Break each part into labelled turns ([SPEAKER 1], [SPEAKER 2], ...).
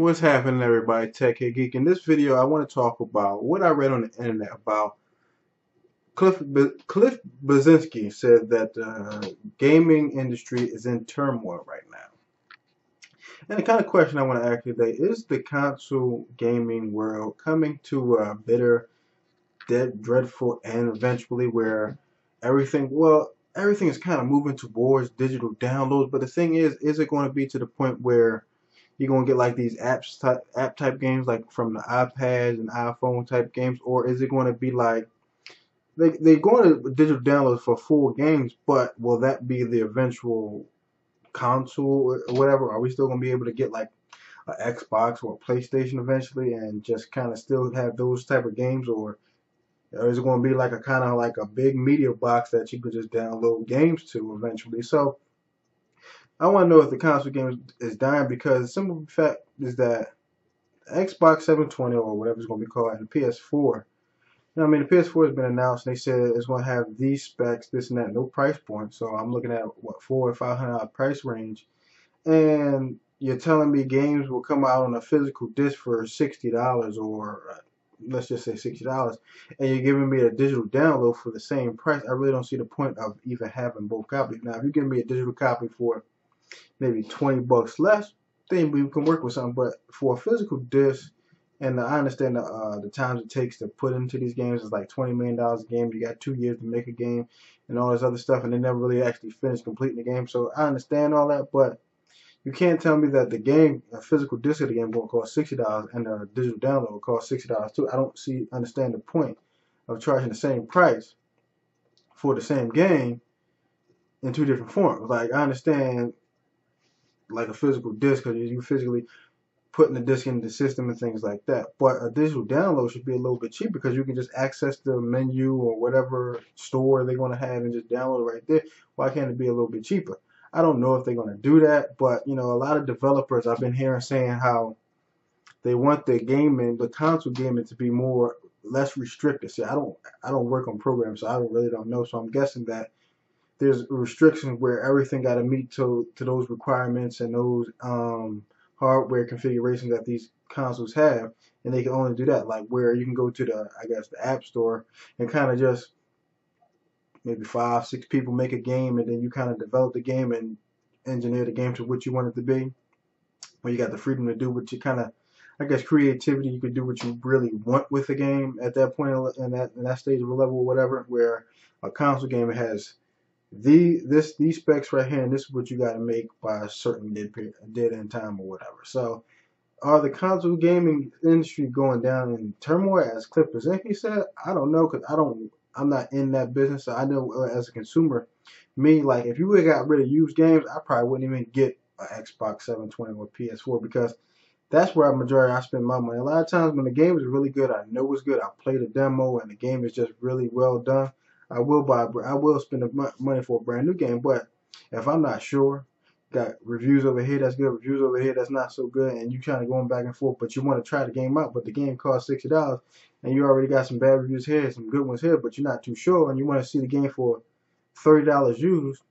[SPEAKER 1] What's happening, everybody? Tech Head Geek. In this video, I want to talk about what I read on the internet about Cliff Bleszinski said that the gaming industry is in turmoil right now. And the kind of question I want to ask today is the console gaming world coming to a bitter, dreadful end eventually where everything is kind of moving towards digital downloads. But the thing is it going to be to the point where you're gonna get like these app type games like from the iPads and iPhone type games, or is it going to be like they're going to digital downloads for full games, but will that be the eventual console or whatever? Are we still gonna be able to get like an Xbox or a PlayStation eventually and just kind of still have those type of games, or is it going to be like a kind of like a big media box that you could just download games to eventually? So I want to know if the console game is dying because the simple fact is that Xbox 720 or whatever it's going to be called and the PS4. You know, I mean, the PS4 has been announced and they said it's going to have these specs, this and that, no price point. So I'm looking at what $400 or $500 price range, and you're telling me games will come out on a physical disc for $60 or let's just say $60, and you're giving me a digital download for the same price. I really don't see the point of even having both copies. Now, if you give me a digital copy for maybe $20 less, then we can work with something. But for a physical disc, and I understand the times it takes to put into these games is like $20 million a game. You got 2 years to make a game and all this other stuff, and they never really actually finish completing the game. So I understand all that, but you can't tell me that the game, a physical disc of the game, will cost $60 and a digital download will cost $60 too. I don't understand the point of charging the same price for the same game in two different forms. Like I understand like a physical disc because you physically putting the disc in the system and things like that. But a digital download should be a little bit cheaper because you can just access the menu or whatever store they're going to have and just download it right there. Why can't it be a little bit cheaper? I don't know if they're going to do that, but you know, a lot of developers I've been hearing saying how they want the console gaming to be less restricted. See, I don't work on programs, so I really don't know. So I'm guessing that there's restrictions where everything got to meet to those requirements and those hardware configurations that these consoles have, and they can only do that like where you can go to the App Store and kind of just maybe 5, 6 people make a game, and then you kind of develop the game and engineer the game to what you want it to be. Where you got the freedom to do what you kind of, I guess, creativity. You can do what you really want with the game at that point in that stage of a level or whatever. Where a console game has these specs right here, and this is what you got to make by a certain dead end time or whatever. So, are the console gaming industry going down in turmoil, as Cliff Bleszinski said? I don't know because I'm not in that business. So I know as a consumer, me like if you would have got rid of used games, I probably wouldn't even get an Xbox 720 or PS4 because that's where I spend my money. A lot of times when the game is really good, I know it's good. I play the demo and the game is just really well done. I will spend the money for a brand new game. But if I'm not sure, got reviews over here that's good, reviews over here that's not so good, and you kind of going back and forth, but you want to try the game out, but the game costs $60, and you already got some bad reviews here, some good ones here, but you're not too sure, and you want to see the game for $30 used.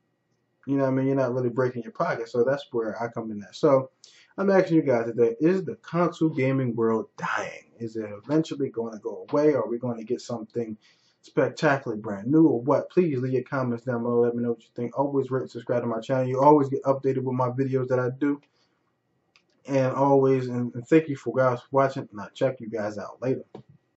[SPEAKER 1] You know what I mean? You're not really breaking your pocket, so that's where I come in at. So I'm asking you guys today, is the console gaming world dying? Is it eventually going to go away? Or are we going to get something spectacularly brand new or what? Please leave your comments down below. Let me know what you think. Always rate and subscribe to my channel. You always get updated with my videos that I do. And thank you for guys watching, and I'll check you guys out later.